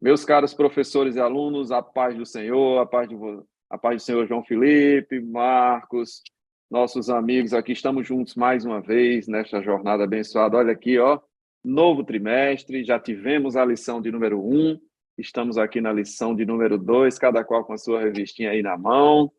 Meus caros professores e alunos, a paz do Senhor, a paz do Senhor João Felipe, Marcos, nossos amigos aqui, estamos juntos mais uma vez nesta jornada abençoada. Olha aqui, ó, novo trimestre, já tivemos a lição de número 1, estamos aqui na lição de número 2, cada qual com a sua revistinha aí na mão.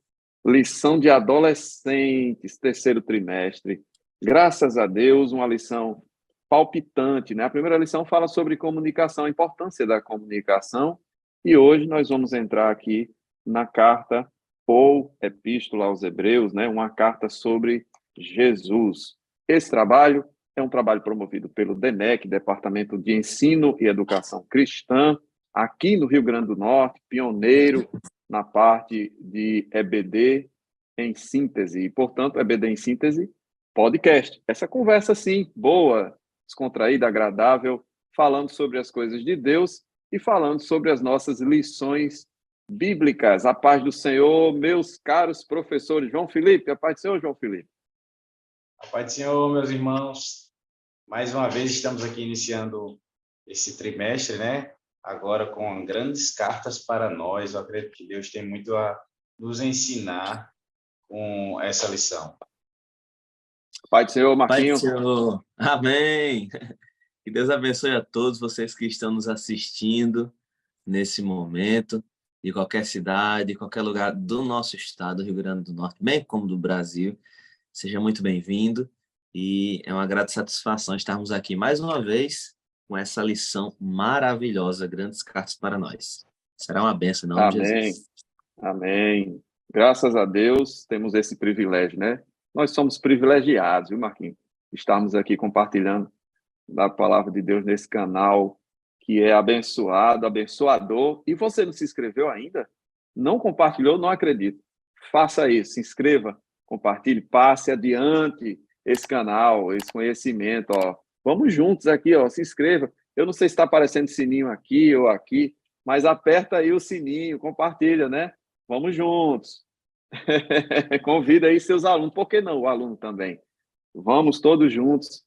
Lição de adolescentes, terceiro trimestre. Graças a Deus, uma lição palpitante, né? A primeira lição fala sobre comunicação, a importância da comunicação, e hoje nós vamos entrar aqui na carta ou epístola aos Hebreus, né? Uma carta sobre Jesus. Esse trabalho é um trabalho promovido pelo DENEC, Departamento de Ensino e Educação Cristã, aqui no Rio Grande do Norte, pioneiro na parte de EBD em síntese, e, portanto, EBD em síntese, podcast. Essa conversa, sim, boa, descontraída, agradável, falando sobre as coisas de Deus e falando sobre as nossas lições bíblicas. A paz do Senhor, meus caros professores. João Felipe, a paz do Senhor, João Felipe. A paz do Senhor, meus irmãos. Mais uma vez estamos aqui iniciando esse trimestre, né? Agora com grandes cartas para nós. Eu acredito que Deus tem muito a nos ensinar com essa lição. Pai do Senhor, Marquinho. Pai do Senhor. Amém. Que Deus abençoe a todos vocês que estão nos assistindo nesse momento, de qualquer cidade, qualquer lugar do nosso estado, Rio Grande do Norte, bem como do Brasil. Seja muito bem-vindo e é uma grande satisfação estarmos aqui mais uma vez com essa lição maravilhosa, grandes cartas para nós. Será uma bênção em nome de Jesus. Amém. Graças a Deus temos esse privilégio, né? Nós somos privilegiados, viu, Marquinhos? Estarmos aqui compartilhando da palavra de Deus nesse canal que é abençoado, abençoador. E você não se inscreveu ainda? Não compartilhou? Não acredito. Faça isso, se inscreva, compartilhe, passe adiante esse canal, esse conhecimento, ó. Vamos juntos aqui, ó, se inscreva. Eu não sei se está aparecendo sininho aqui ou aqui, mas aperta aí o sininho, compartilha, né? Vamos juntos. Convida aí seus alunos, por que não o aluno também? Vamos todos juntos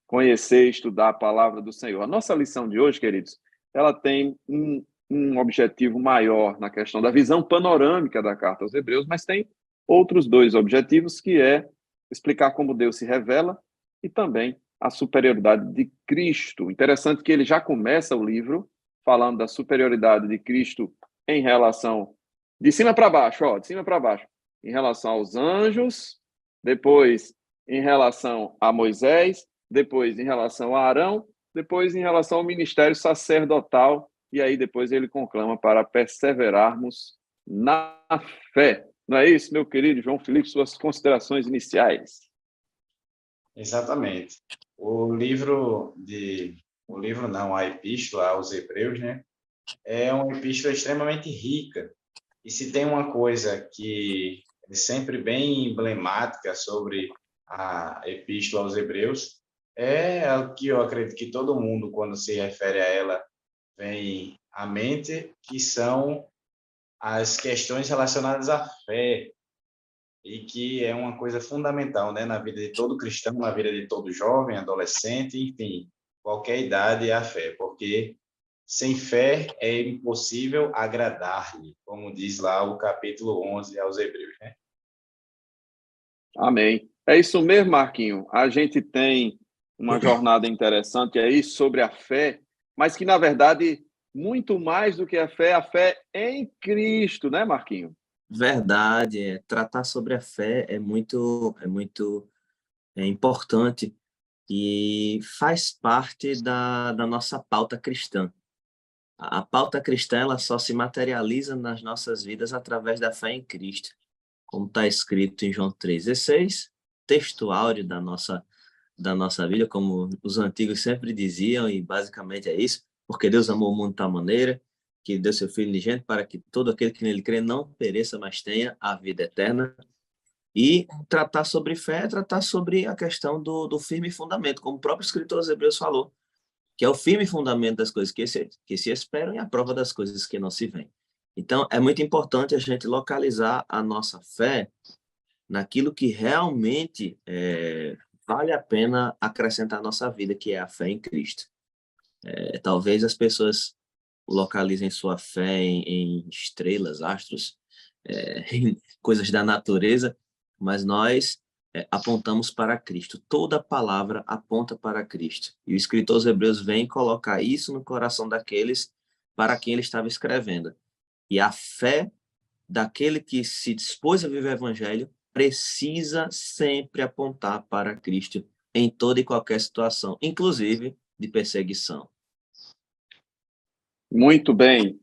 conhecer e estudar a palavra do Senhor. A nossa lição de hoje, queridos, ela tem um objetivo maior na questão da visão panorâmica da carta aos Hebreus, mas tem outros dois objetivos, que é explicar como Deus se revela e também a superioridade de Cristo. Interessante que ele já começa o livro falando da superioridade de Cristo em relação de cima para baixo, ó, de cima para baixo, em relação aos anjos, depois em relação a Moisés, depois em relação a Arão, depois em relação ao ministério sacerdotal, e aí depois ele conclama para perseverarmos na fé. Não é isso, meu querido João Felipe, suas considerações iniciais? Exatamente. A epístola aos Hebreus, né? É uma epístola extremamente rica. E se tem uma coisa que é sempre bem emblemática sobre a epístola aos Hebreus, é o que eu acredito que todo mundo, quando se refere a ela, vem à mente, que são as questões relacionadas à fé, e que é uma coisa fundamental, né, na vida de todo cristão, na vida de todo jovem, adolescente, enfim, qualquer idade, é a fé, porque sem fé é impossível agradar-lhe, como diz lá o capítulo 11 aos Hebreus, né? Amém. É isso mesmo, Marquinho. A gente tem uma jornada interessante aí sobre a fé, mas que, na verdade, muito mais do que a fé em Cristo, né, Marquinho? Verdade, tratar sobre a fé é muito importante e faz parte da nossa pauta cristã. A pauta cristã ela só se materializa nas nossas vidas através da fé em Cristo, como está escrito em João 3,16, texto áureo da nossa Bíblia, como os antigos sempre diziam, e basicamente é isso, porque Deus amou o mundo de tal maneira que deu seu Filho unigênito para que todo aquele que nele crê não pereça, mas tenha a vida eterna. E tratar sobre fé é tratar sobre a questão do firme fundamento, como o próprio escritor aos Hebreus falou, que é o firme fundamento das coisas que se esperam e a prova das coisas que não se veem. Então, é muito importante a gente localizar a nossa fé naquilo que realmente vale a pena acrescentar à nossa vida, que é a fé em Cristo. Talvez as pessoas localizem sua fé em estrelas, astros, em coisas da natureza, mas nós apontamos para Cristo. Toda palavra aponta para Cristo. E o escritor aos Hebreus vem colocar isso no coração daqueles para quem ele estava escrevendo. E a fé daquele que se dispôs a viver o evangelho precisa sempre apontar para Cristo em toda e qualquer situação, inclusive de perseguição. Muito bem.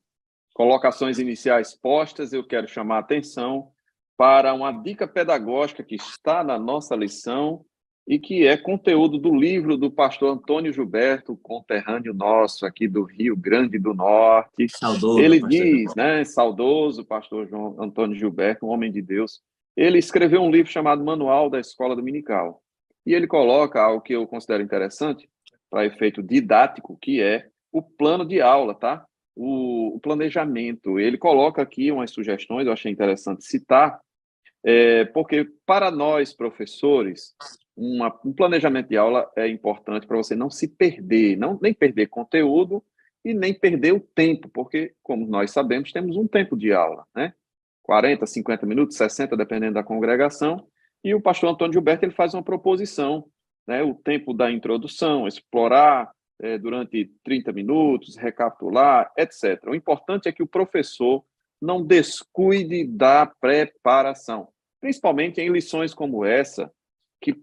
Colocações iniciais postas, eu quero chamar a atenção para uma dica pedagógica que está na nossa lição e que é conteúdo do livro do pastor Antônio Gilberto, conterrâneo nosso aqui do Rio Grande do Norte. Saudoso, Ele pastor diz, João. né, saudoso pastor João Antônio Gilberto, um homem de Deus, ele escreveu um livro chamado Manual da Escola Dominical. E ele coloca algo que eu considero interessante para efeito didático, que é o plano de aula, tá? O planejamento. Ele coloca aqui umas sugestões, eu achei interessante citar, porque para nós, professores, um planejamento de aula é importante para você não se perder, nem perder conteúdo e nem perder o tempo, porque, como nós sabemos, temos um tempo de aula, né? 40, 50 minutos, 60, dependendo da congregação, e o pastor Antônio Gilberto ele faz uma proposição, né? O tempo da introdução, explorar durante 30 minutos, recapitular, etc. O importante é que o professor não descuide da preparação, principalmente em lições como essa, que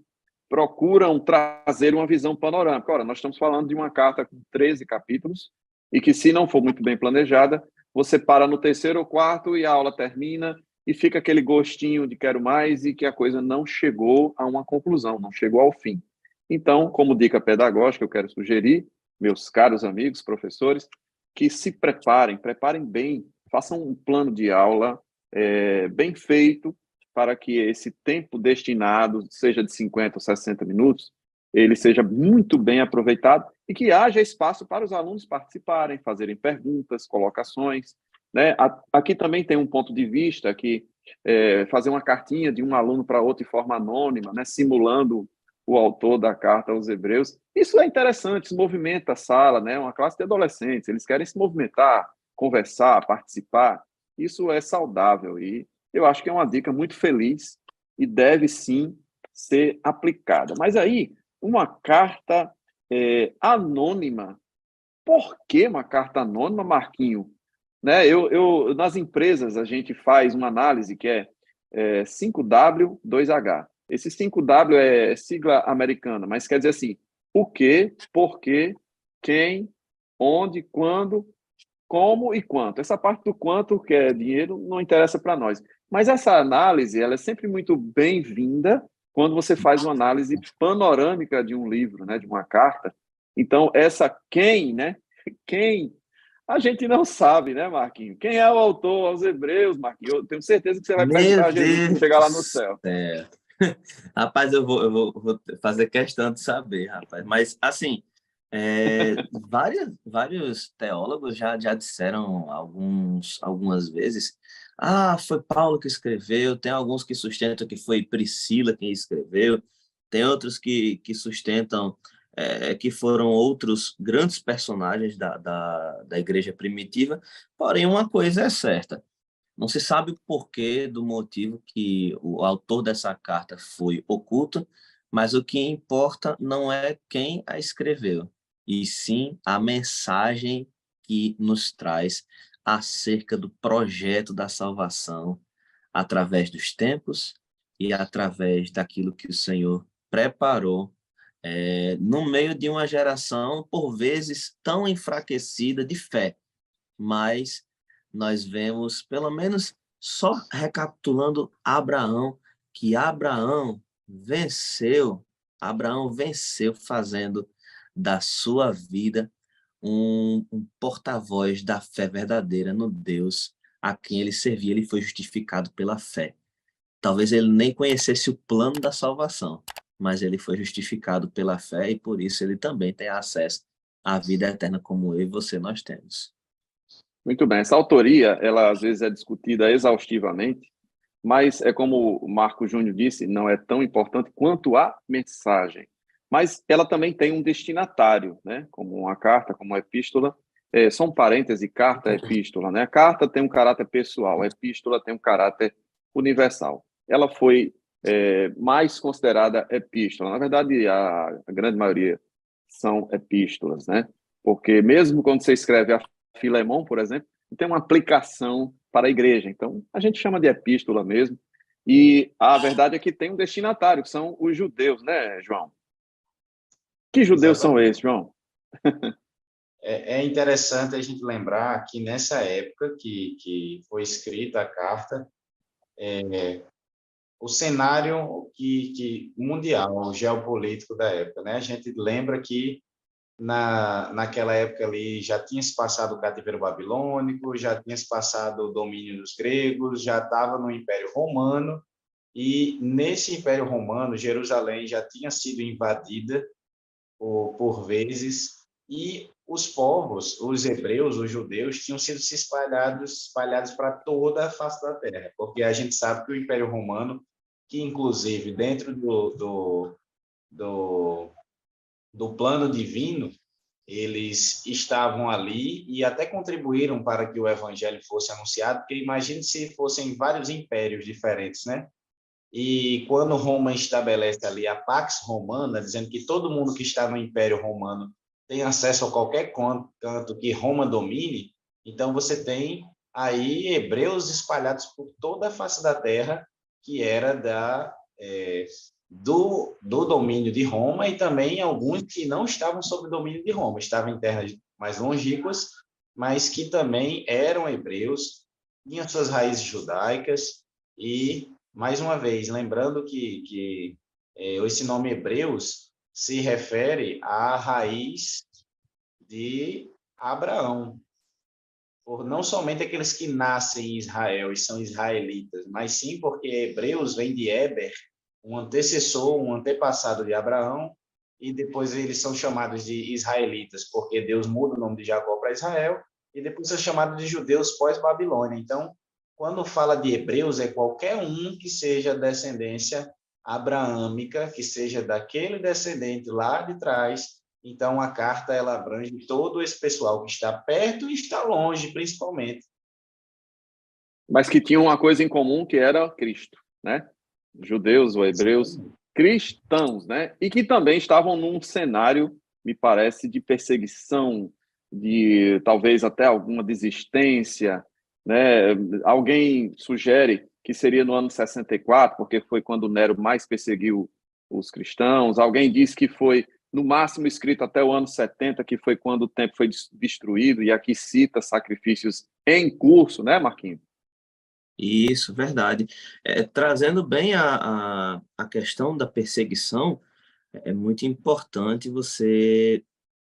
procuram trazer uma visão panorâmica. Ora, nós estamos falando de uma carta com 13 capítulos, e que, se não for muito bem planejada, você para no terceiro ou quarto e a aula termina, e fica aquele gostinho de quero mais, e que a coisa não chegou a uma conclusão, não chegou ao fim. Então, como dica pedagógica, eu quero sugerir, meus caros amigos, professores, que se preparem bem, façam um plano de aula bem feito, para que esse tempo destinado, seja de 50 ou 60 minutos, ele seja muito bem aproveitado e que haja espaço para os alunos participarem, fazerem perguntas, colocações, né? Aqui também tem um ponto de vista que fazer uma cartinha de um aluno para outro de forma anônima, né? Simulando o autor da carta aos Hebreus. Isso é interessante, isso movimenta a sala, né? Uma classe de adolescentes, eles querem se movimentar, conversar, participar. Isso é saudável e eu acho que é uma dica muito feliz e deve sim ser aplicada. Mas aí, uma carta anônima. Por que uma carta anônima, Marquinho? Né? Nas empresas, a gente faz uma análise que é 5W, 2H. Esse 5W é sigla americana, mas quer dizer assim, o que, por quê, quem, onde, quando, como e quanto. Essa parte do quanto, que é dinheiro, não interessa para nós. Mas essa análise, ela é sempre muito bem-vinda quando você faz uma análise panorâmica de um livro, né, de uma carta. Então, essa quem, né? Quem? A gente não sabe, né, Marquinhos? Quem é o autor aos Hebreus, Marquinhos? Eu tenho certeza que você vai Meu perguntar a Jesus quando Deus chegar do lá no céu. céu. Rapaz, eu vou fazer questão de saber, rapaz. Mas, assim, vários teólogos já disseram algumas vezes, foi Paulo que escreveu, tem alguns que sustentam que foi Priscila quem escreveu, tem outros que sustentam que foram outros grandes personagens da igreja primitiva, porém uma coisa é certa, não se sabe o porquê do motivo que o autor dessa carta foi oculto, mas o que importa não é quem a escreveu, e sim a mensagem que nos traz acerca do projeto da salvação através dos tempos e através daquilo que o Senhor preparou no meio de uma geração, por vezes, tão enfraquecida de fé, mas nós vemos, pelo menos só recapitulando Abraão, que Abraão venceu fazendo da sua vida um porta-voz da fé verdadeira no Deus a quem ele servia, ele foi justificado pela fé. Talvez ele nem conhecesse o plano da salvação, mas ele foi justificado pela fé e por isso ele também tem acesso à vida eterna como eu e você nós temos. Muito bem. Essa autoria, ela às vezes é discutida exaustivamente, mas é como o Marco Júnior disse, não é tão importante quanto a mensagem. Mas ela também tem um destinatário, né? Como uma carta, como uma epístola, só um parêntese, carta, epístola, né? A carta tem um caráter pessoal, a epístola tem um caráter universal. Ela foi mais considerada epístola. Na verdade, a grande maioria são epístolas, né? Porque mesmo quando você escreve a Filemon, por exemplo, tem uma aplicação para a igreja. Então, a gente chama de epístola mesmo. E a verdade é que tem um destinatário, que são os judeus, né, João? Que judeus são Exatamente. esses, João? É interessante a gente lembrar que nessa época que foi escrita a carta, o cenário mundial, geopolítico da época, né? A gente lembra que naquela época ali já tinha se passado o cativeiro babilônico, já tinha se passado o domínio dos gregos, já estava no Império Romano, e nesse Império Romano, Jerusalém já tinha sido invadida por vezes, e os povos, os hebreus, os judeus, tinham sido se espalhados para toda a face da terra, porque a gente sabe que o Império Romano, que inclusive dentro do, do plano divino, eles estavam ali e até contribuíram para que o evangelho fosse anunciado, porque imagine se fossem vários impérios diferentes, né? E quando Roma estabelece ali a Pax Romana, dizendo que todo mundo que está no Império Romano tem acesso a qualquer canto que Roma domine, então você tem aí hebreus espalhados por toda a face da terra, que era do domínio de Roma, e também alguns que não estavam sob o domínio de Roma, estavam em terras mais longínquas, mas que também eram hebreus, tinham suas raízes judaicas. E mais uma vez, lembrando que esse nome Hebreus se refere à raiz de Abraão, por não somente aqueles que nascem em Israel e são israelitas, mas sim porque Hebreus vem de Heber, um antecessor, um antepassado de Abraão, e depois eles são chamados de israelitas, porque Deus muda o nome de Jacó para Israel, e depois são chamados de judeus pós-Babilônia. Então, quando fala de hebreus, é qualquer um que seja descendência abraâmica, que seja daquele descendente lá de trás. Então, a carta ela abrange todo esse pessoal que está perto e está longe, principalmente. Mas que tinham uma coisa em comum, que era Cristo, né? Judeus ou hebreus, cristãos, né? E que também estavam num cenário, me parece, de perseguição, de talvez até alguma desistência, né? Alguém sugere que seria no ano 64, porque foi quando Nero mais perseguiu os cristãos. Alguém diz que foi no máximo escrito até o ano 70, que foi quando o templo foi destruído, e aqui cita sacrifícios em curso, né, Marquinhos? Isso, verdade. Trazendo bem a questão da perseguição, é muito importante você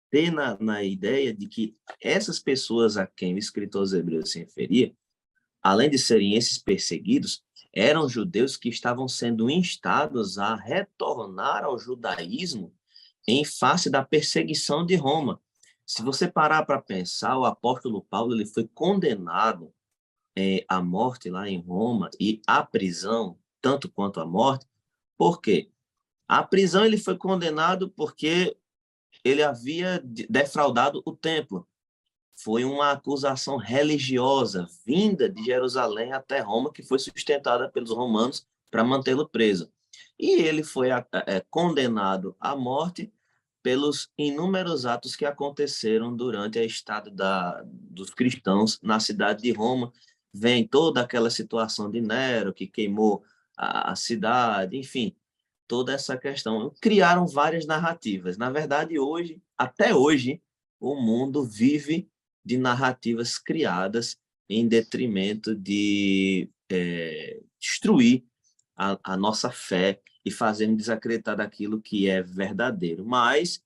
ter na ideia de que essas pessoas a quem o escritor aos Hebreus se referia, além de serem esses perseguidos, eram judeus que estavam sendo instados a retornar ao judaísmo em face da perseguição de Roma. Se você parar para pensar, o apóstolo Paulo ele foi condenado à morte lá em Roma e à prisão, tanto quanto à morte. Por quê? A prisão ele foi condenado porque ele havia defraudado o templo. Foi uma acusação religiosa vinda de Jerusalém até Roma, que foi sustentada pelos romanos para mantê-lo preso. E ele foi condenado à morte pelos inúmeros atos que aconteceram durante a estada dos cristãos na cidade de Roma. Vem toda aquela situação de Nero, que queimou a cidade, enfim, toda essa questão. Criaram várias narrativas. Na verdade, hoje, até hoje, o mundo vive de narrativas criadas em detrimento de destruir a nossa fé e fazendo desacreditar daquilo que é verdadeiro. Mas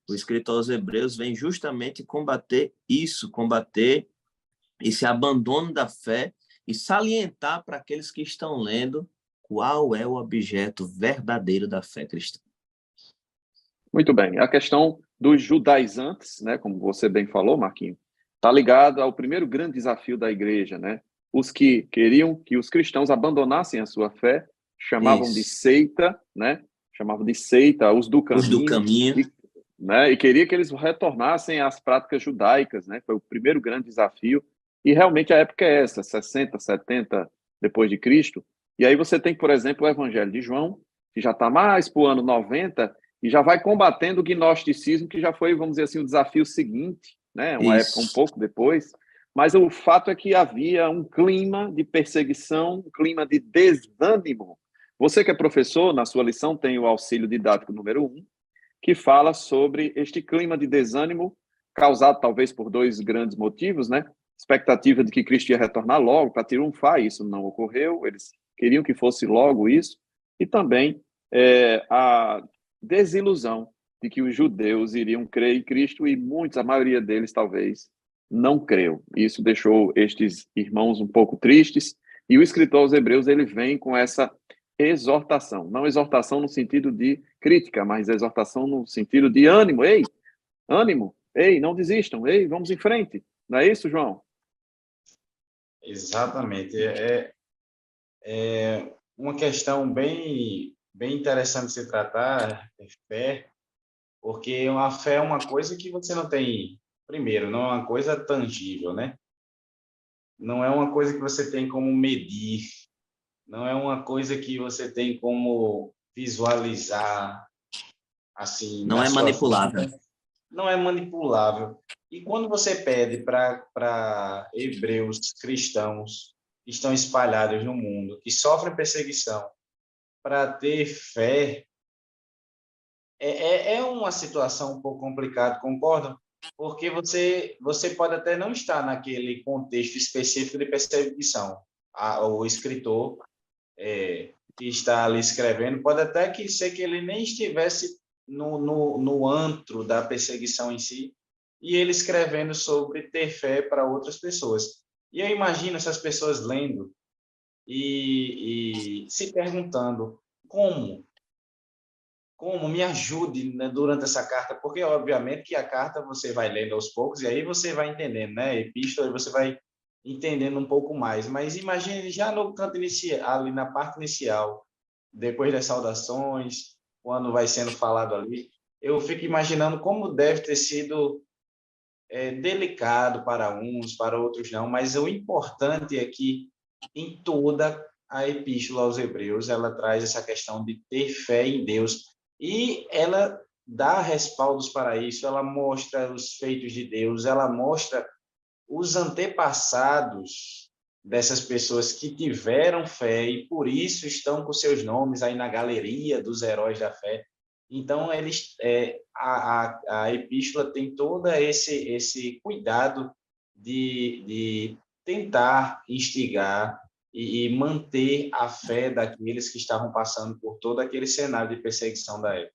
o escritor aos Hebreus vem justamente combater isso, combater esse abandono da fé e salientar para aqueles que estão lendo qual é o objeto verdadeiro da fé cristã. Muito bem. A questão dos judaizantes, né, como você bem falou, Marquinhos, está ligada ao primeiro grande desafio da igreja, né? Os que queriam que os cristãos abandonassem a sua fé, chamavam de Isso. seita, né? Chamavam de seita os do Os do caminho, caminho. né? E queria que eles retornassem às práticas judaicas, né? Foi o primeiro grande desafio. E realmente a época é essa, 60, 70 depois de Cristo. E aí você tem, por exemplo, o Evangelho de João, que já está mais para o ano 90 e já vai combatendo o gnosticismo, que já foi, vamos dizer assim, o desafio seguinte, né? Uma época um Isso. pouco depois. Mas o fato é que havia um clima de perseguição, um clima de desânimo. Você que é professor, na sua lição tem o auxílio didático número 1, que fala sobre este clima de desânimo causado talvez por dois grandes motivos, né? Expectativa de que Cristo ia retornar logo para triunfar, isso não ocorreu, eles queriam que fosse logo isso, e também a desilusão de que os judeus iriam crer em Cristo e muitos, a maioria deles talvez, não creu. Isso deixou estes irmãos um pouco tristes, e o escritor aos Hebreus ele vem com essa exortação, não exortação no sentido de crítica, mas exortação no sentido de ânimo. Ei, ânimo, ei, não desistam, ei, vamos em frente. Não é isso, João? Exatamente. É uma questão bem interessante de se tratar, é fé, porque a fé é uma coisa que você não tem, primeiro, não é uma coisa tangível, né? Não é uma coisa que você tem como medir, não é uma coisa que você tem como visualizar, assim, Não na é sua manipulável. vida, não é manipulável. E quando você pede para hebreus cristãos que estão espalhados no mundo, que sofrem perseguição, para ter fé, é uma situação um pouco complicada, concordam? Porque você pode até não estar naquele contexto específico de perseguição. O escritor que está ali escrevendo, pode até que ser que ele nem estivesse no antro da perseguição em si, e ele escrevendo sobre ter fé para outras pessoas. E eu imagino essas pessoas lendo e se perguntando como me ajude, né, durante essa carta, porque obviamente que a carta você vai lendo aos poucos e aí você vai entendendo, né? Epístola você vai entendendo um pouco mais, mas imagine já no canto inicial, ali na parte inicial, depois das saudações, quando vai sendo falado ali, eu fico imaginando como deve ter sido delicado para uns, para outros não, mas o importante é que em toda a epístola aos Hebreus ela traz essa questão de ter fé em Deus e ela dá respaldos para isso, ela mostra os feitos de Deus, ela mostra os antepassados dessas pessoas que tiveram fé e por isso estão com seus nomes aí na galeria dos heróis da fé. Então, a epístola tem todo esse cuidado de tentar instigar e manter a fé daqueles que estavam passando por todo aquele cenário de perseguição da época.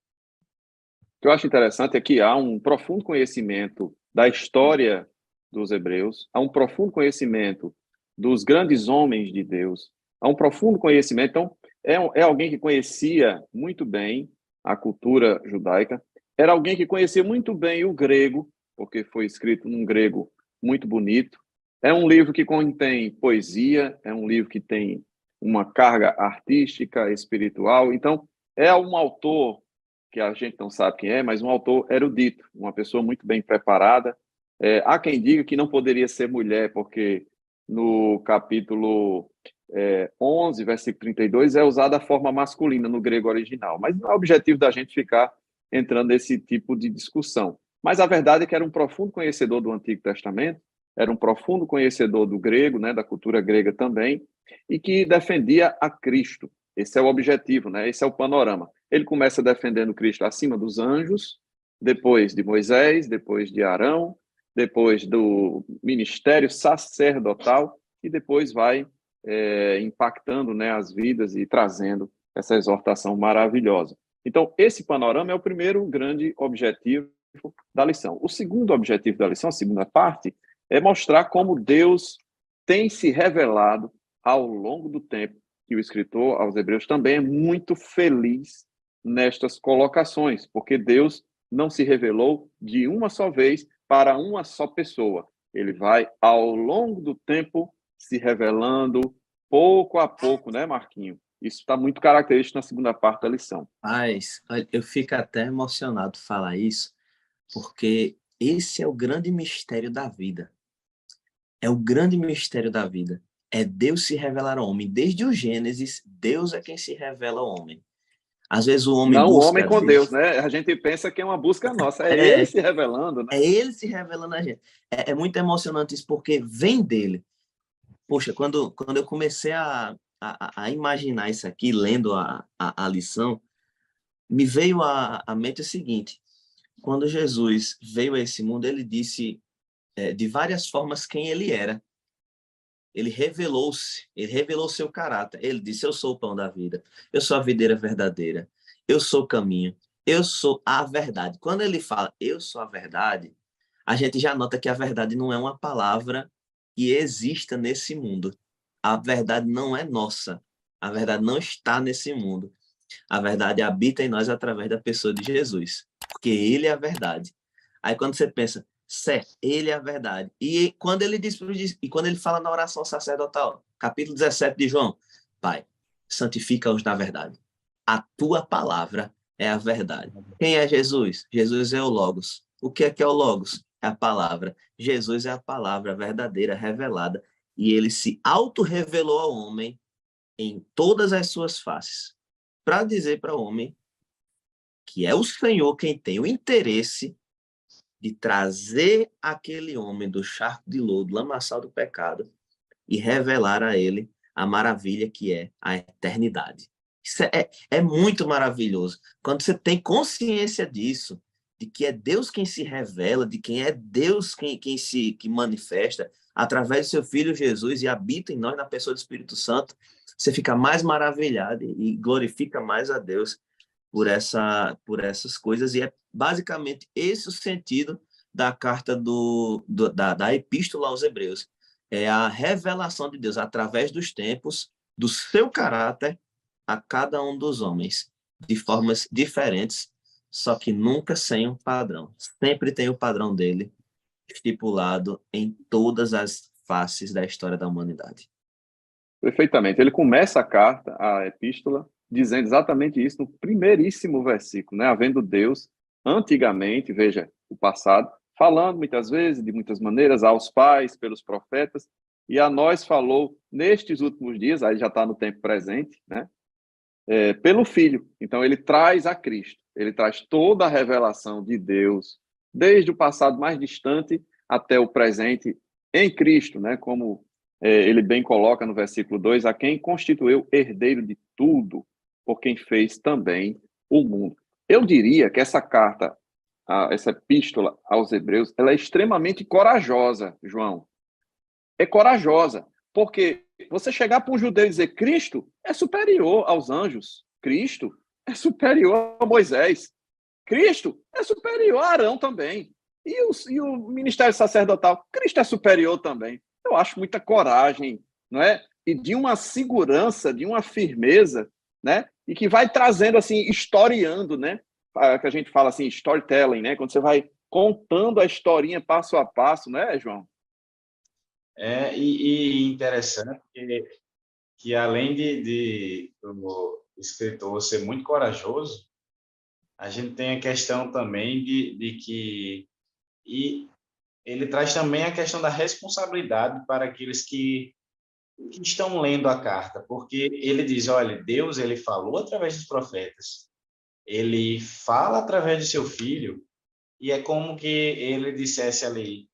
O que eu acho interessante é que há um profundo conhecimento da história dos hebreus, há um profundo conhecimento dos grandes homens de Deus, há um profundo conhecimento. Então, é alguém que conhecia muito bem a cultura judaica, era alguém que conhecia muito bem o grego, porque foi escrito num grego muito bonito. É um livro que contém poesia, é um livro que tem uma carga artística, espiritual. Então, é um autor que a gente não sabe quem é, mas um autor erudito, uma pessoa muito bem preparada. Há quem diga que não poderia ser mulher, porque no capítulo 11, versículo 32, é usada a forma masculina no grego original. Mas não é objetivo da gente ficar entrando nesse tipo de discussão. Mas a verdade é que era um profundo conhecedor do Antigo Testamento, era um profundo conhecedor do grego, né, da cultura grega também, e que defendia a Cristo. Esse é o objetivo, né? Esse é o panorama. Ele começa defendendo Cristo acima dos anjos, depois de Moisés, depois de Arão, depois do ministério sacerdotal, e depois vai impactando, né, as vidas e trazendo essa exortação maravilhosa. Então, esse panorama é o primeiro grande objetivo da lição. O segundo objetivo da lição, a segunda parte, é mostrar como Deus tem se revelado ao longo do tempo, que o escritor aos Hebreus também é muito feliz nestas colocações, porque Deus não se revelou de uma só vez para uma só pessoa. Ele vai, ao longo do tempo, se revelando pouco a pouco, né, Marquinho? Isso está muito característico na segunda parte da lição. Mas olha, eu fico até emocionado falar isso, porque esse é o grande mistério da vida. É o grande mistério da vida. É Deus se revelar ao homem. Desde o Gênesis, Deus é quem se revela ao homem. Às vezes o homem Não o homem busca com Deus. Deus, né? A gente pensa que é uma busca nossa, é ele É, se revelando, né? é ele se revelando a gente. É muito emocionante isso, porque vem dele. Poxa, quando eu comecei a imaginar isso aqui, lendo a lição, me veio à mente o seguinte: quando Jesus veio a esse mundo, ele disse de várias formas quem ele era. Ele revelou seu caráter. Ele disse: eu sou o pão da vida, eu sou a videira verdadeira, eu sou o caminho, eu sou a verdade. Quando ele fala eu sou a verdade, a gente já nota que a verdade não é uma palavra que exista nesse mundo. A verdade não é nossa. A verdade não está nesse mundo. A verdade habita em nós através da pessoa de Jesus, porque ele é a verdade. Aí quando você pensa, certo, ele é a verdade. E quando ele diz, e quando ele fala na oração sacerdotal, capítulo 17 de João, Pai, santifica-os na verdade. A tua palavra é a verdade. Quem é Jesus? Jesus é o Logos. O que é o Logos? É a palavra. Jesus é a palavra verdadeira, revelada. E ele se auto-revelou ao homem em todas as suas faces, para dizer para o homem que é o Senhor quem tem o interesse de trazer aquele homem do charco de lodo, lamaçal do pecado, e revelar a ele a maravilha que é a eternidade. Isso é muito maravilhoso. Quando você tem consciência disso, de que é Deus quem se revela, de quem é Deus que manifesta através do seu Filho Jesus e habita em nós na pessoa do Espírito Santo, você fica mais maravilhado e glorifica mais a Deus por essas coisas. E é basicamente esse o sentido da carta da Epístola aos Hebreus. É a revelação de Deus através dos tempos, do seu caráter a cada um dos homens, de formas diferentes, só que nunca sem um padrão. Sempre tem o padrão dele estipulado em todas as faces da história da humanidade. Perfeitamente. Ele começa a carta, a epístola, dizendo exatamente isso no primeiríssimo versículo, né? Havendo Deus, antigamente, veja, o passado, falando muitas vezes, de muitas maneiras, aos pais, pelos profetas, e a nós falou nestes últimos dias, aí já está no tempo presente, né? Pelo Filho. Então, ele traz a Cristo, ele traz toda a revelação de Deus, desde o passado mais distante até o presente em Cristo, né? Como ele bem coloca no versículo 2, a quem constituiu herdeiro de tudo, por quem fez também o mundo. Eu diria que essa carta, essa epístola aos Hebreus, ela é extremamente corajosa, João. É corajosa, porque você chegar para um judeu e dizer Cristo é superior aos anjos, Cristo é superior a Moisés, Cristo é superior a Arão também. E o ministério sacerdotal, Cristo é superior também. Eu acho muita coragem, não é? E de uma segurança, de uma firmeza, né? E que vai trazendo assim, historiando, né? Que a gente fala assim, storytelling, né? Quando você vai contando a historinha passo a passo, né, João? E interessante que além de o escritor ser muito corajoso, a gente tem a questão também de que e ele traz também a questão da responsabilidade para aqueles que estão lendo a carta, porque ele diz, olha, Deus ele falou através dos profetas, ele fala através de seu filho, e é como que ele dissesse ali,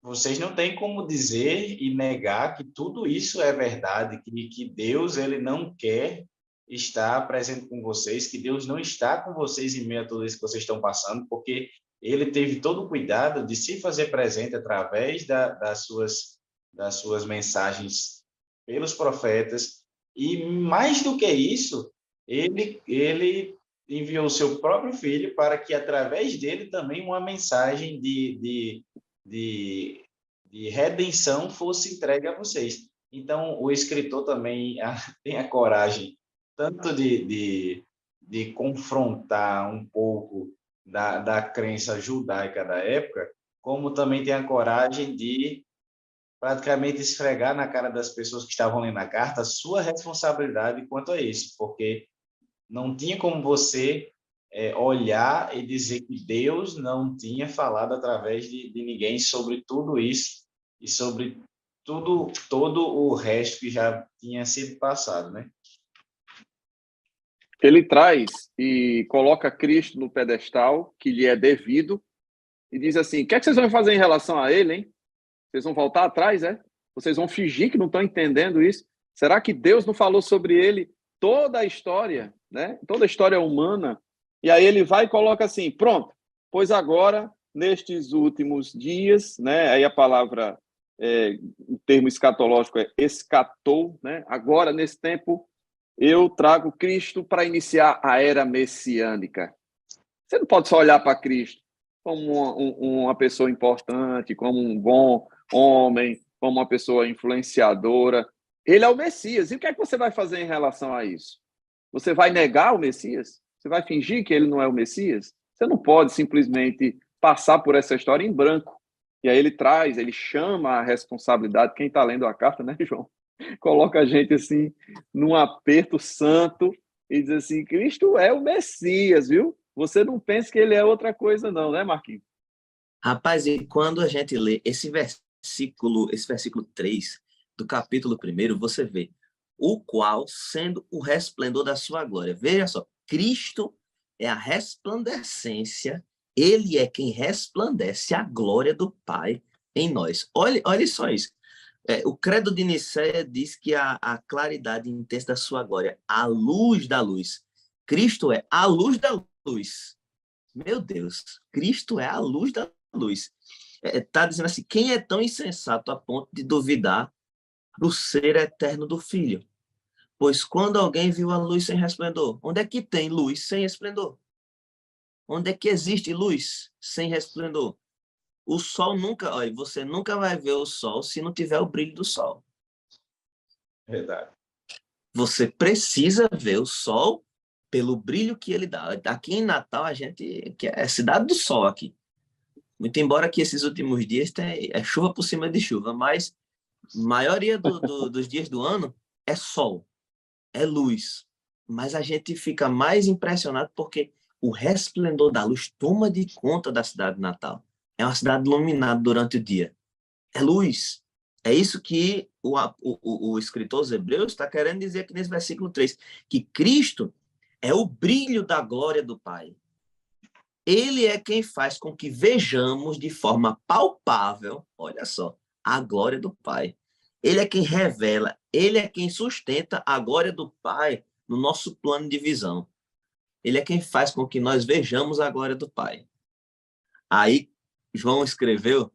vocês não têm como dizer e negar que tudo isso é verdade, que Deus ele não quer estar presente com vocês, que Deus não está com vocês em meio a tudo isso que vocês estão passando, porque ele teve todo o cuidado de se fazer presente através das suas mensagens pelos profetas, e mais do que isso, ele enviou o seu próprio filho para que através dele também uma mensagem de, de redenção fosse entregue a vocês. Então, o escritor também tem a coragem tanto de confrontar um pouco da crença judaica da época, como também tem a coragem de praticamente esfregar na cara das pessoas que estavam lendo a carta a sua responsabilidade quanto a isso, porque não tinha como você olhar e dizer que Deus não tinha falado através de ninguém sobre tudo isso e sobre todo o resto que já tinha sido passado, né? Ele traz e coloca Cristo no pedestal que lhe é devido e diz assim: o que é que vocês vão fazer em relação a ele, hein? Vocês vão voltar atrás, é? Vocês vão fingir que não estão entendendo isso? Será que Deus não falou sobre ele toda a história, né? Toda a história humana? E aí ele vai e coloca assim: pronto, pois agora, nestes últimos dias, né? Aí a palavra, o termo escatológico é escatou, né? Agora, nesse tempo, eu trago Cristo para iniciar a era messiânica. Você não pode só olhar para Cristo como uma pessoa importante, como um bom homem, como uma pessoa influenciadora. Ele é o Messias. E o que é que você vai fazer em relação a isso? Você vai negar o Messias? Você vai fingir que ele não é o Messias? Você não pode simplesmente passar por essa história em branco. E aí ele chama a responsabilidade. Quem está lendo a carta, né, João? Coloca a gente assim num aperto santo e diz assim: Cristo é o Messias, viu? Você não pensa que ele é outra coisa, não, né, Marquinhos? Rapaz, e quando a gente lê esse versículo 3 do capítulo 1, você vê o qual, sendo o resplendor da sua glória. Veja só, Cristo é a resplandecência, ele é quem resplandece a glória do Pai em nós. Olha só isso. O credo de Nicéia diz que a claridade intensa da sua glória, a luz da luz. Cristo é a luz da luz. Meu Deus, Cristo é a luz da luz. Está dizendo assim, quem é tão insensato a ponto de duvidar do ser eterno do Filho? Pois quando alguém viu a luz sem resplendor, onde é que tem luz sem esplendor? Onde é que existe luz sem resplendor? O sol nunca, olha, você nunca vai ver o sol se não tiver o brilho do sol. Verdade. Você precisa ver o sol pelo brilho que ele dá. Aqui em Natal, a gente, que é a cidade do sol aqui. Muito embora que esses últimos dias é chuva por cima de chuva, mas a maioria dos dias do ano é sol, é luz. Mas a gente fica mais impressionado porque o resplendor da luz toma de conta da cidade de Natal. É uma cidade iluminada durante o dia. É luz. É isso que o escritor aos Hebreus está querendo dizer aqui nesse versículo 3, que Cristo é o brilho da glória do Pai. Ele é quem faz com que vejamos de forma palpável, olha só, a glória do Pai. Ele é quem revela, ele é quem sustenta a glória do Pai no nosso plano de visão. Ele é quem faz com que nós vejamos a glória do Pai. Aí, João escreveu,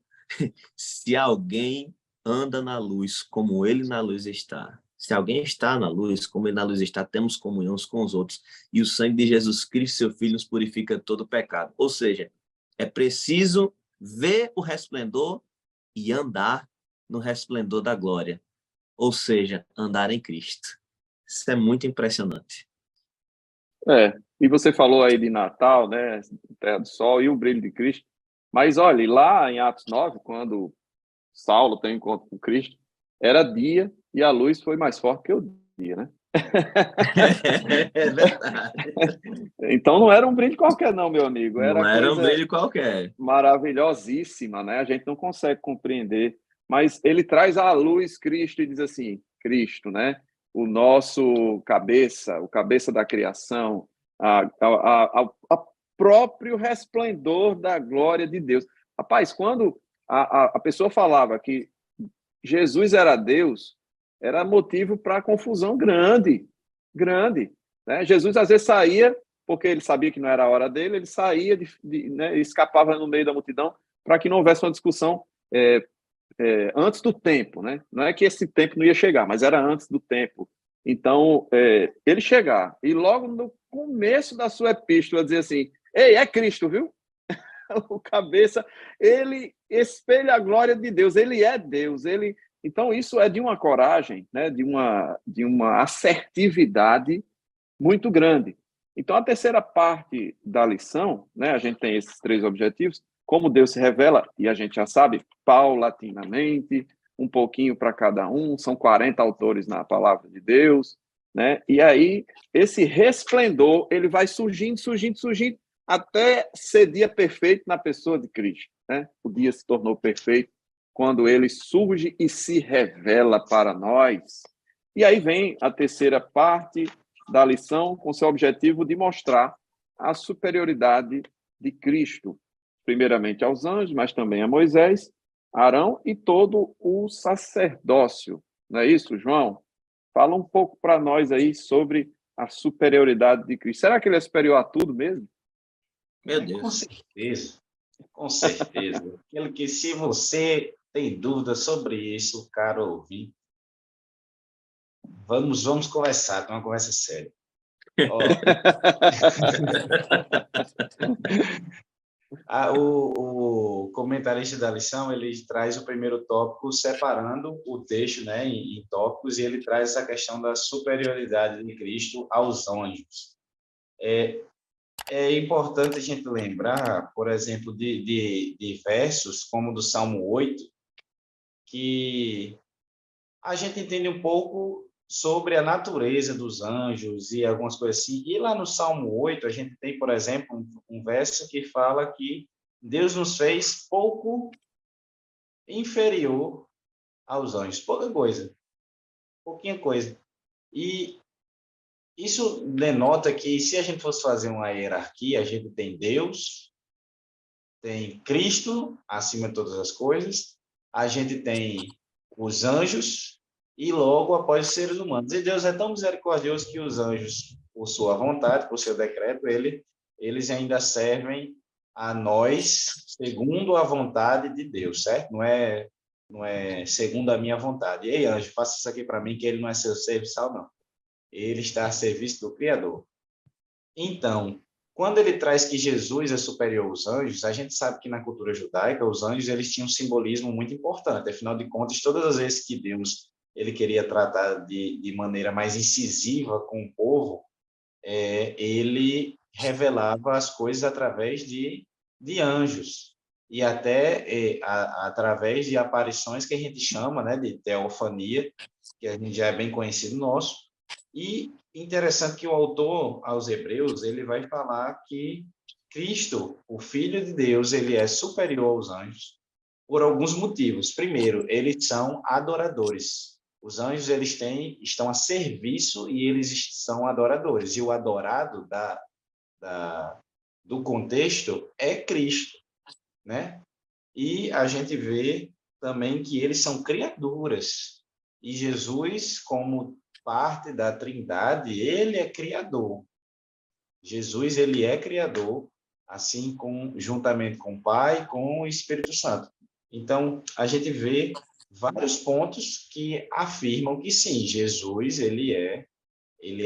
se alguém anda na luz como ele na luz está, se alguém está na luz como ele na luz está, temos comunhão uns com os outros. E o sangue de Jesus Cristo, seu Filho, nos purifica todo o pecado. Ou seja, é preciso ver o resplendor e andar no resplendor da glória. Ou seja, andar em Cristo. Isso é muito impressionante. E você falou aí de Natal, né? Terra do Sol e o brilho de Cristo. Mas olha, lá em Atos 9, quando Saulo tem um encontro com Cristo, era dia e a luz foi mais forte que o dia, né? É verdade. Então não era um brinde qualquer, não, meu amigo. Não Era era um coisa brilho qualquer. maravilhosíssima, né? A gente não consegue compreender, mas ele traz à luz Cristo e diz assim: Cristo, né? O nosso cabeça, o cabeça da criação, a próprio resplendor da glória de Deus. Rapaz, quando a pessoa falava que Jesus era Deus, era motivo para confusão grande, grande. Né? Jesus às vezes saía, porque ele sabia que não era a hora dele, ele saía, né, escapava no meio da multidão para que não houvesse uma discussão antes do tempo. Né? Não é que esse tempo não ia chegar, mas era antes do tempo. Então, ele chegar e logo no começo da sua epístola dizer assim: ei, é Cristo, viu? O cabeça, ele espelha a glória de Deus, ele é Deus, ele... Então isso é de uma coragem, né, de uma assertividade muito grande. Então a terceira parte da lição, né, a gente tem esses três objetivos, como Deus se revela, e a gente já sabe, paulatinamente, um pouquinho para cada um, são 40 autores na palavra de Deus, né? E aí, esse resplendor, ele vai surgindo, surgindo, surgindo, até ser dia perfeito na pessoa de Cristo, né? O dia se tornou perfeito quando ele surge e se revela para nós. E aí vem a terceira parte da lição, com seu objetivo de mostrar a superioridade de Cristo, primeiramente aos anjos, mas também a Moisés, Arão e todo o sacerdócio. Não é isso, João? Fala um pouco para nós aí sobre a superioridade de Cristo. Será que ele é superior a tudo mesmo? Meu Com Deus. certeza, com certeza. Aquilo que, se você tem dúvida sobre isso, caro ouvinte, vamos conversar, tem uma conversa séria. Ó, o comentarista da lição, ele traz o primeiro tópico separando o texto, né, em tópicos, e ele traz essa questão da superioridade de Cristo aos anjos. É importante a gente lembrar, por exemplo, de versos como do Salmo 8, que a gente entende um pouco sobre a natureza dos anjos e algumas coisas assim. E lá no Salmo 8, a gente tem, por exemplo, um verso que fala que Deus nos fez pouco inferior aos anjos. Pouca coisa. Pouquinha coisa. E isso denota que, se a gente fosse fazer uma hierarquia, a gente tem Deus, tem Cristo acima de todas as coisas, a gente tem os anjos e logo após os seres humanos. E Deus é tão misericordioso que os anjos, por sua vontade, por seu decreto, eles ainda servem a nós segundo a vontade de Deus, certo? Não é segundo a minha vontade. Ei, anjo, faça isso aqui para mim, que ele não é seu serviçal, não. Ele está a serviço do Criador. Então, quando ele traz que Jesus é superior aos anjos, a gente sabe que na cultura judaica, os anjos eles tinham um simbolismo muito importante. Afinal de contas, todas as vezes que Deus ele queria tratar de maneira mais incisiva com o povo, ele revelava as coisas através de anjos e até através de aparições que a gente chama, né, de teofania, que a gente já é bem conhecido nosso. E interessante que o autor aos Hebreus ele vai falar que Cristo, o Filho de Deus, ele é superior aos anjos por alguns motivos. Primeiro, eles são adoradores. Os anjos estão a serviço e eles são adoradores. E o adorado do contexto é Cristo, né? E a gente vê também que eles são criaturas. E Jesus, como parte da Trindade, ele é criador. Jesus, ele é criador, assim juntamente com o Pai, com o Espírito Santo. Então, a gente vê vários pontos que afirmam que sim, Jesus, ele é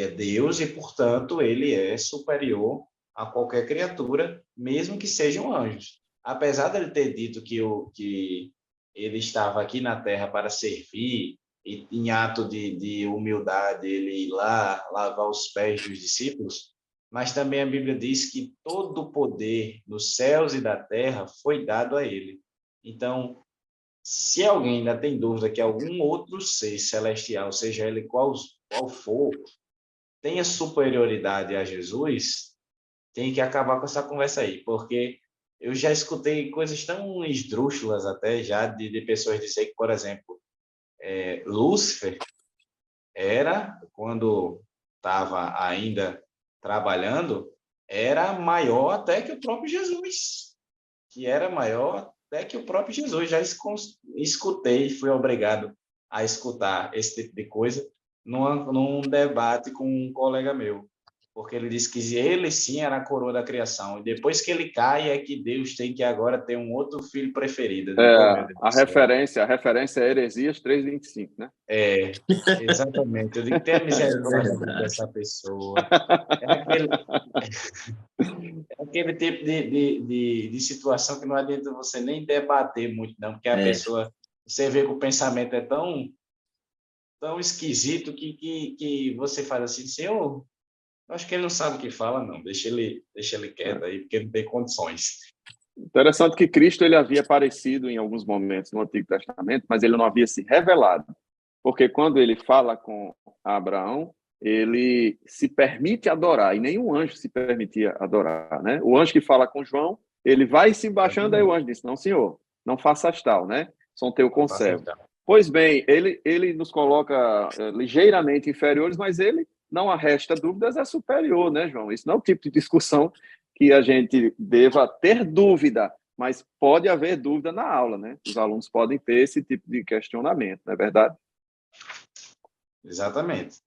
Deus e, portanto, ele é superior a qualquer criatura, mesmo que sejam anjos. Apesar dele ter dito que ele estava aqui na Terra para servir, e em ato de humildade ele ir lá lavar os pés dos discípulos, mas também a Bíblia diz que todo o poder nos céus e da terra foi dado a ele. Então, se alguém ainda tem dúvida que algum outro ser celestial, seja ele qual for, tenha superioridade a Jesus, tem que acabar com essa conversa aí, porque eu já escutei coisas tão esdrúxulas até já de pessoas dizer que, por exemplo, Lúcifer era, quando estava ainda trabalhando, era maior até que o próprio Jesus, que era maior até que o próprio Jesus. Já escutei, fui obrigado a escutar esse tipo de coisa num debate com um colega meu, porque ele disse que ele sim era a coroa da criação, e depois que ele cai é que Deus tem que agora ter um outro filho preferido. Eu digo, oh, meu Deus A do céu. referência é Heresias 3:25, né? Exatamente. Eu digo, tenha misericórdia dessa pessoa. É aquele tipo de situação que não adianta você nem debater muito, não, porque a pessoa, você vê que o pensamento é tão esquisito que você faz assim, Senhor, acho que ele não sabe o que fala, não, deixa ele quieto aí, porque não tem condições. Interessante que Cristo ele havia aparecido em alguns momentos no Antigo Testamento, mas ele não havia se revelado. Porque quando ele fala com Abraão, ele se permite adorar, e nenhum anjo se permitia adorar, né? O anjo que fala com João, ele vai se embaixando, aí o anjo disse, não, senhor, não faças tal, né? São teu Não faça conservo. então. Pois bem, ele nos coloca ligeiramente inferiores, mas ele, não resta dúvidas, é superior, né, João? Isso não é o tipo de discussão que a gente deva ter dúvida, mas pode haver dúvida na aula, né? Os alunos podem ter esse tipo de questionamento, não é verdade? Exatamente.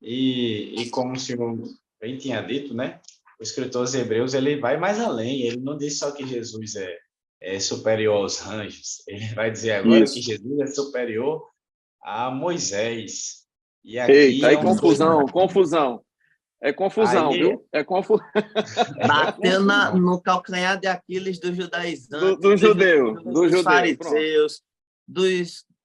E como o senhor bem tinha dito, né? O escritor aos Hebreus, ele vai mais além. Ele não diz só que Jesus é superior aos anjos. Ele vai dizer agora que Isso. Jesus é superior a Moisés. E Eita, aqui é aí um... confusão. É confusão, Aí viu? É confusão. Bateu no calcanhar de Aquiles dos judaizantes, Do judeu, do dos judeu, pronto. fariseus,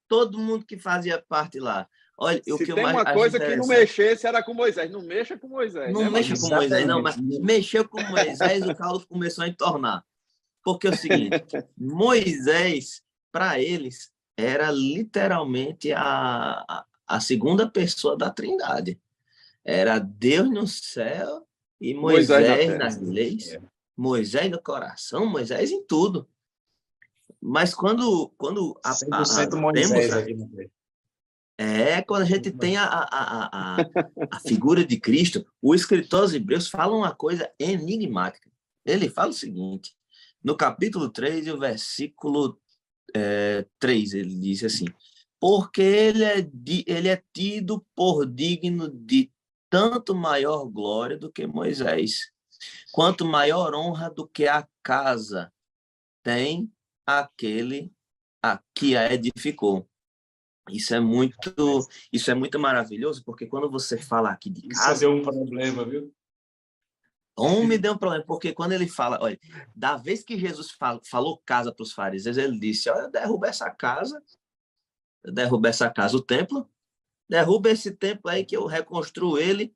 todo mundo que fazia parte lá. Olha, o Se que eu tem mais uma acho coisa que não interessante, mexesse era com Moisés. Não mexa com Moisés, não né, mexa Marquinhos? com Moisés, não, mas exatamente. mexeu com Moisés, o caldo começou a entornar. Porque é o seguinte, Moisés, para eles, era literalmente a segunda pessoa da Trindade. Era Deus no céu e Moisés na Moisés terra. nas leis, Moisés no coração, Moisés em tudo. Mas quando 100% temos Moisés aqui no meio. quando a gente tem a figura de Cristo, o escritor aos Hebreus fala uma coisa enigmática. Ele fala o seguinte, no capítulo 3 e o versículo 3, ele diz assim, porque ele é tido por digno de tanto maior glória do que Moisés, quanto maior honra do que a casa tem aquele a que a edificou. Isso é muito maravilhoso, porque quando você fala aqui de Isso casa, deu um problema, viu? me deu um problema, porque quando ele fala, olha, da vez que Jesus falou casa para os fariseus, ele disse, olha, eu derrubo essa casa, o templo, derruba esse templo aí que eu reconstruo ele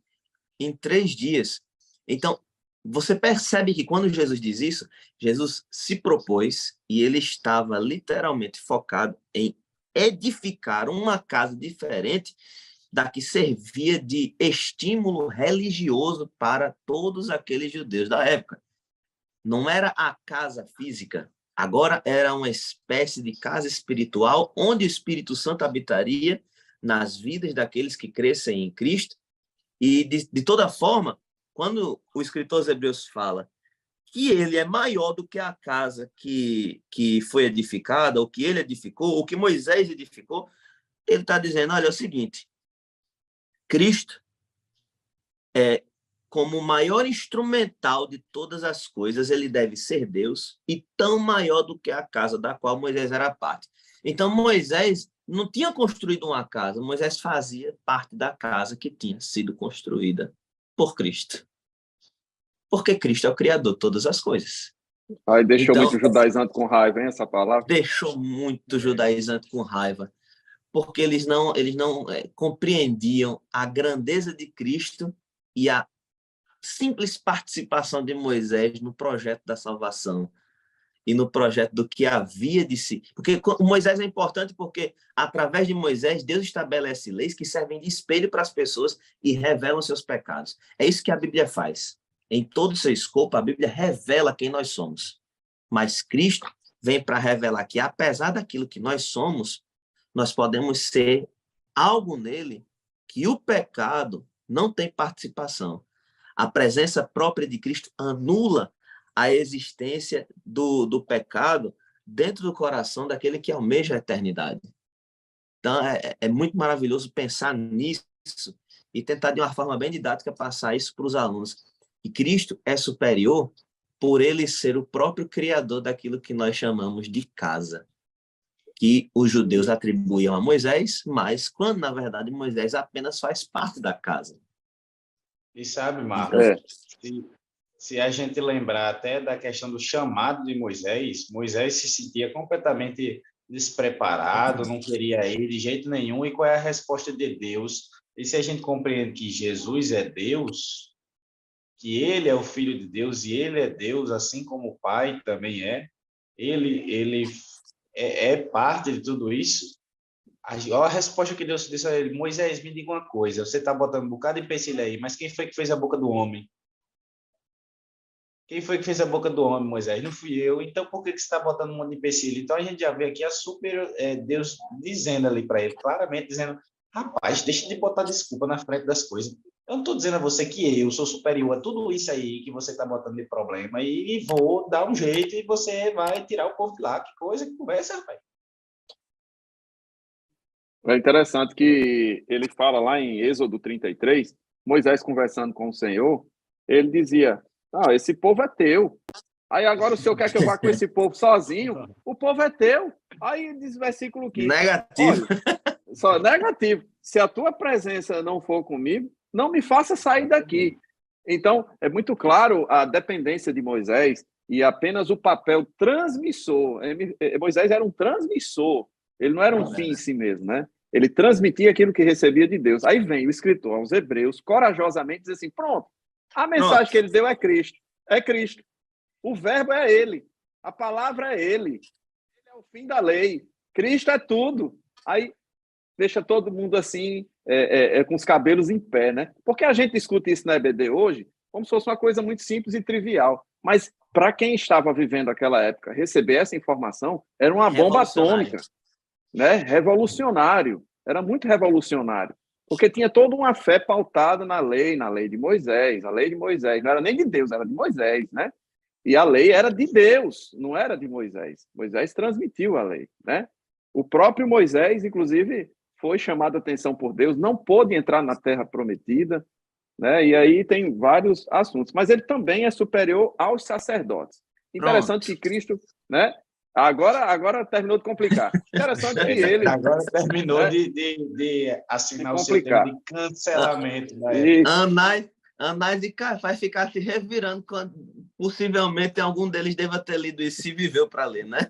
em 3 dias. Então, você percebe que quando Jesus diz isso, Jesus se propôs e ele estava literalmente focado em edificar uma casa diferente da que servia de estímulo religioso para todos aqueles judeus da época. Não era a casa física, agora era uma espécie de casa espiritual onde o Espírito Santo habitaria nas vidas daqueles que crescem em Cristo. E, de toda forma, quando o escritor aos Hebreus fala que ele é maior do que a casa que foi edificada, ou que ele edificou, ou que Moisés edificou, ele está dizendo, olha, é o seguinte, Cristo é como o maior instrumental de todas as coisas, ele deve ser Deus e tão maior do que a casa da qual Moisés era parte. Então, Moisés não tinha construído uma casa, Moisés fazia parte da casa que tinha sido construída por Cristo. Porque Cristo é o Criador de todas as coisas. Aí deixou Então, muito judaizante com raiva, hein, essa palavra? deixou muito judaizante com raiva, porque eles não compreendiam a grandeza de Cristo e a simples participação de Moisés no projeto da salvação e no projeto do que havia de si. Porque Moisés é importante porque, através de Moisés, Deus estabelece leis que servem de espelho para as pessoas e revelam seus pecados. É isso que a Bíblia faz. Em todo o seu escopo, a Bíblia revela quem nós somos. Mas Cristo vem para revelar que, apesar daquilo que nós somos, nós podemos ser algo nele que o pecado não tem participação. A presença própria de Cristo anula a existência do pecado dentro do coração daquele que almeja a eternidade. Então, é muito maravilhoso pensar nisso e tentar, de uma forma bem didática, passar isso para os alunos. E Cristo é superior por ele ser o próprio criador daquilo que nós chamamos de casa, que os judeus atribuíam a Moisés, mas quando, na verdade, Moisés apenas faz parte da casa. E sabe, Então, Marcos, se a gente lembrar até da questão do chamado de Moisés, Moisés se sentia completamente despreparado, não queria ir de jeito nenhum. E qual é a resposta de Deus? E se a gente compreende que Jesus é Deus, que ele é o Filho de Deus e ele é Deus, assim como o Pai também é, ele é parte de tudo isso, Olha a resposta que Deus disse a ele: Moisés, me diga uma coisa, você está botando um bocado de empecilho aí, mas quem foi que fez a boca do homem? Quem foi que fez a boca do homem, Moisés? Não fui eu. Então, por que você está botando um monte de empecilho? Então, a gente já vê aqui Deus dizendo ali para ele, claramente dizendo: rapaz, deixa de botar desculpa na frente das coisas. Eu não estou dizendo a você que eu sou superior a tudo isso aí que você está botando de problema e vou dar um jeito e você vai tirar o povo de lá. Que coisa, que conversa, rapaz. É interessante que ele fala lá em Êxodo 33, Moisés conversando com o Senhor, ele dizia: "Ah, esse povo é teu. Aí agora o senhor quer que eu vá com esse povo sozinho? O povo é teu." Aí diz versículo 15: Negativo. "Olha, só negativo. Se a tua presença não for comigo, não me faça sair daqui." Então, é muito claro a dependência de Moisés e apenas o papel transmissor. Moisés era um transmissor, ele não era um fim em si mesmo, né? Ele transmitia aquilo que recebia de Deus. Aí vem o escritor aos Hebreus, corajosamente, diz assim: pronto, a mensagem que ele deu é Cristo. É Cristo. O verbo é ele. A palavra é ele. Ele é o fim da lei. Cristo é tudo. Aí deixa todo mundo assim, com os cabelos em pé, né? Porque a gente escuta isso na EBD hoje como se fosse uma coisa muito simples e trivial. Mas para quem estava vivendo aquela época, receber essa informação era uma bomba atômica, né? Revolucionário. Era muito revolucionário. Porque tinha toda uma fé pautada na lei de Moisés. A lei de Moisés não era nem de Deus, era de Moisés, né? E a lei era de Deus, não era de Moisés. Moisés transmitiu a lei, né? O próprio Moisés, inclusive, foi chamado a atenção por Deus, não pôde entrar na terra prometida, né? E aí tem vários assuntos. Mas ele também é superior aos sacerdotes. Interessante Pronto. que Cristo, né? Agora terminou de complicar. Interessante que ele, Agora terminou né, de de assinar o seu termo complicar. de cancelamento. Isso. Anais de cá vai ficar se revirando quando possivelmente algum deles deva ter lido isso se viveu para ler, né?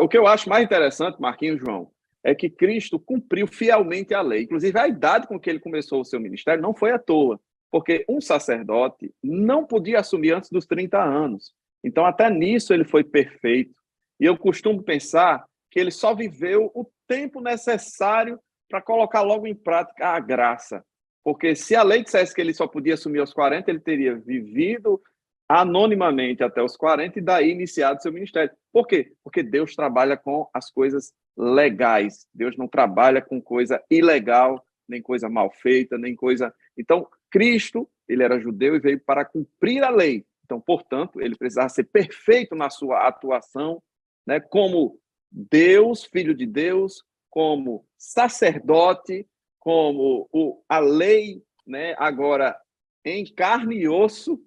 O que eu acho mais interessante, Marquinhos, João, é que Cristo cumpriu fielmente a lei. Inclusive, a idade com que ele começou o seu ministério não foi à toa, porque um sacerdote não podia assumir antes dos 30 anos. Então, até nisso ele foi perfeito. E eu costumo pensar que ele só viveu o tempo necessário para colocar logo em prática a graça. Porque se a lei dissesse que ele só podia assumir aos 40, ele teria vivido anonimamente até os 40 e daí iniciado seu ministério. Por quê? Porque Deus trabalha com as coisas legais. Deus não trabalha com coisa ilegal, nem coisa mal feita, nem coisa... Então, Cristo, ele era judeu e veio para cumprir a lei. Então, portanto, ele precisava ser perfeito na sua atuação, né, como Deus, filho de Deus, como sacerdote, como a lei, né, agora em carne e osso,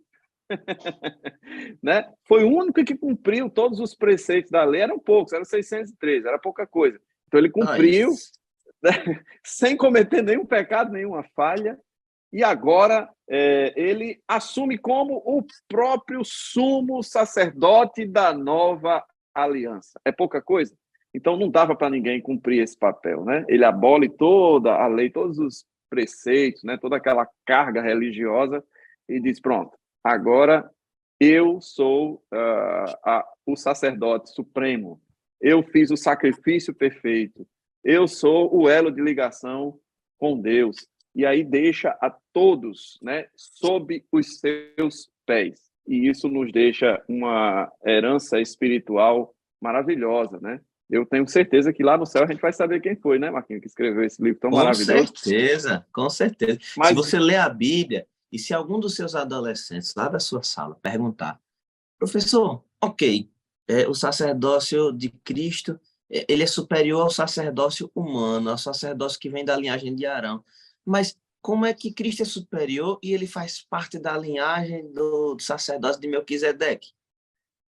né? Foi o único que cumpriu todos os preceitos da lei, eram poucos, eram 613, era pouca coisa. Então ele cumpriu, né, sem cometer nenhum pecado, nenhuma falha, e agora ele assume como o próprio sumo sacerdote da nova aliança. É pouca coisa? Então não dava para ninguém cumprir esse papel, né? Ele abole toda a lei, todos os preceitos, né? Toda aquela carga religiosa e diz: pronto, agora eu sou o sacerdote supremo, eu fiz o sacrifício perfeito, eu sou o elo de ligação com Deus. E aí deixa a todos, né, sob os seus pés. E isso nos deixa uma herança espiritual maravilhosa, né? Eu tenho certeza que lá no céu a gente vai saber quem foi, né, Marquinhos, que escreveu esse livro tão maravilhoso. Com certeza. Mas... se você ler a Bíblia e se algum dos seus adolescentes lá da sua sala perguntar: professor, ok, o sacerdócio de Cristo, ele é superior ao sacerdócio humano, ao sacerdócio que vem da linhagem de Arão. Mas como é que Cristo é superior e ele faz parte da linhagem do sacerdócio de Melquisedeque?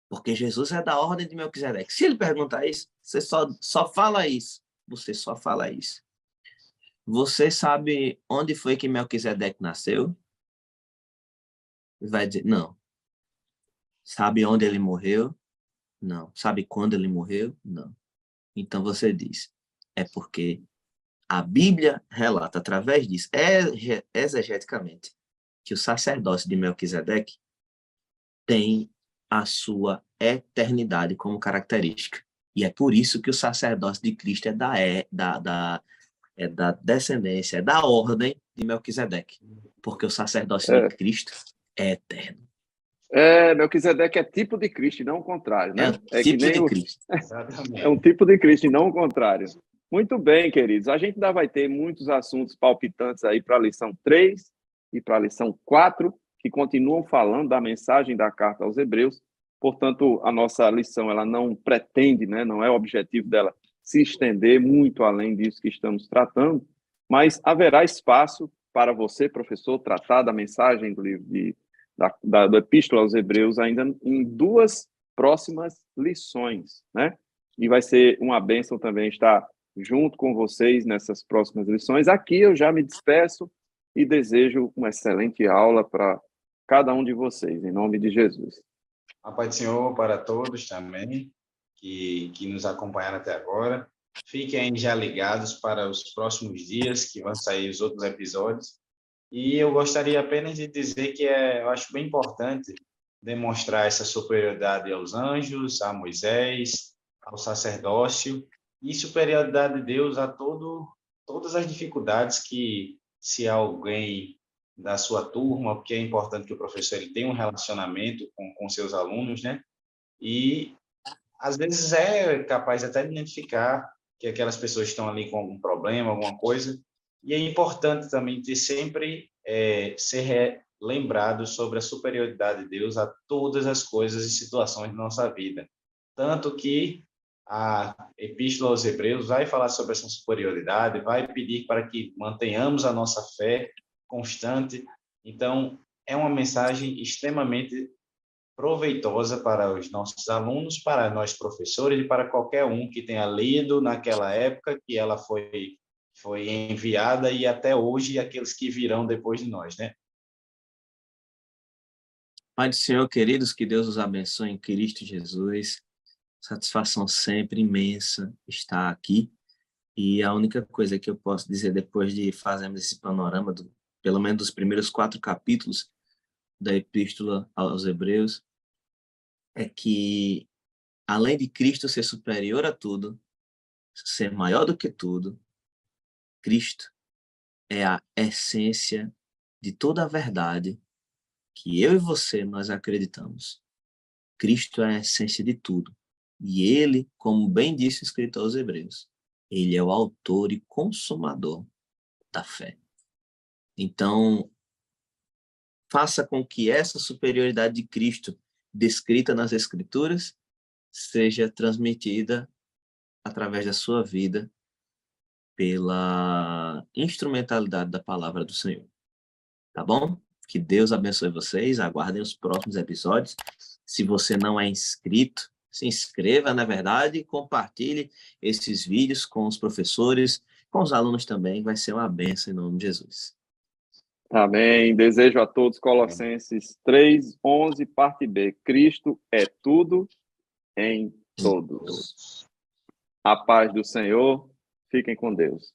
Porque Jesus é da ordem de Melquisedeque. Se ele perguntar isso, você só fala isso. Você só fala isso. Você sabe onde foi que Melquisedeque nasceu? Vai dizer, não. Sabe onde ele morreu? Não. Sabe quando ele morreu? Não. Então você diz, é porque a Bíblia relata através disso, exegeticamente, que o sacerdócio de Melquisedeque tem a sua eternidade como característica. E é por isso que o sacerdócio de Cristo é da descendência, é da ordem de Melquisedeque. Porque o sacerdócio de É, Cristo é eterno. Melquisedeque é tipo de Cristo e não o contrário, É né? o É que tipo nem de o, Cristo. é um Exatamente. tipo de Cristo e não o contrário. Muito bem, queridos. A gente ainda vai ter muitos assuntos palpitantes aí para a lição 3 e para a lição 4, que continuam falando da mensagem da carta aos Hebreus. Portanto, a nossa lição ela não pretende, né, não é o objetivo dela se estender muito além disso que estamos tratando, mas haverá espaço para você, professor, tratar da mensagem do livro do Epístola aos Hebreus ainda em 2 próximas lições, né? E vai ser uma bênção também estar junto com vocês nessas próximas lições. Aqui eu já me despeço e desejo uma excelente aula para cada um de vocês, em nome de Jesus. A paz do Senhor para todos também, que nos acompanharam até agora. Fiquem já ligados para os próximos dias, que vão sair os outros episódios. E eu gostaria apenas de dizer que eu acho bem importante demonstrar essa superioridade aos anjos, a Moisés, ao sacerdócio, e superioridade de Deus a todas as dificuldades que, se alguém da sua turma, porque é importante que o professor ele tenha um relacionamento com seus alunos, né? E às vezes é capaz até de identificar que aquelas pessoas estão ali com algum problema, alguma coisa, e é importante também ter sempre ser lembrado sobre a superioridade de Deus a todas as coisas e situações de nossa vida. Tanto que a Epístola aos Hebreus vai falar sobre essa superioridade, vai pedir para que mantenhamos a nossa fé constante. Então, é uma mensagem extremamente proveitosa para os nossos alunos, para nós professores e para qualquer um que tenha lido naquela época que ela foi enviada e até hoje aqueles que virão depois de nós, né? Pai do Senhor, queridos, que Deus os abençoe em Cristo Jesus. Satisfação sempre imensa estar aqui. E a única coisa que eu posso dizer depois de fazermos esse panorama, pelo menos dos primeiros 4 capítulos da Epístola aos Hebreus, é que, além de Cristo ser superior a tudo, ser maior do que tudo, Cristo é a essência de toda a verdade que eu e você nós acreditamos. Cristo é a essência de tudo. E ele, como bem disse o escritor aos Hebreus, ele é o autor e consumador da fé. Então, faça com que essa superioridade de Cristo, descrita nas Escrituras, seja transmitida através da sua vida pela instrumentalidade da palavra do Senhor. Tá bom? Que Deus abençoe vocês. Aguardem os próximos episódios. Se você não é inscrito, se inscreva, na verdade, e compartilhe esses vídeos com os professores, com os alunos também. Vai ser uma bênção em nome de Jesus. Amém. Desejo a todos Colossenses 3:11, parte B. Cristo é tudo em todos. A paz do Senhor. Fiquem com Deus.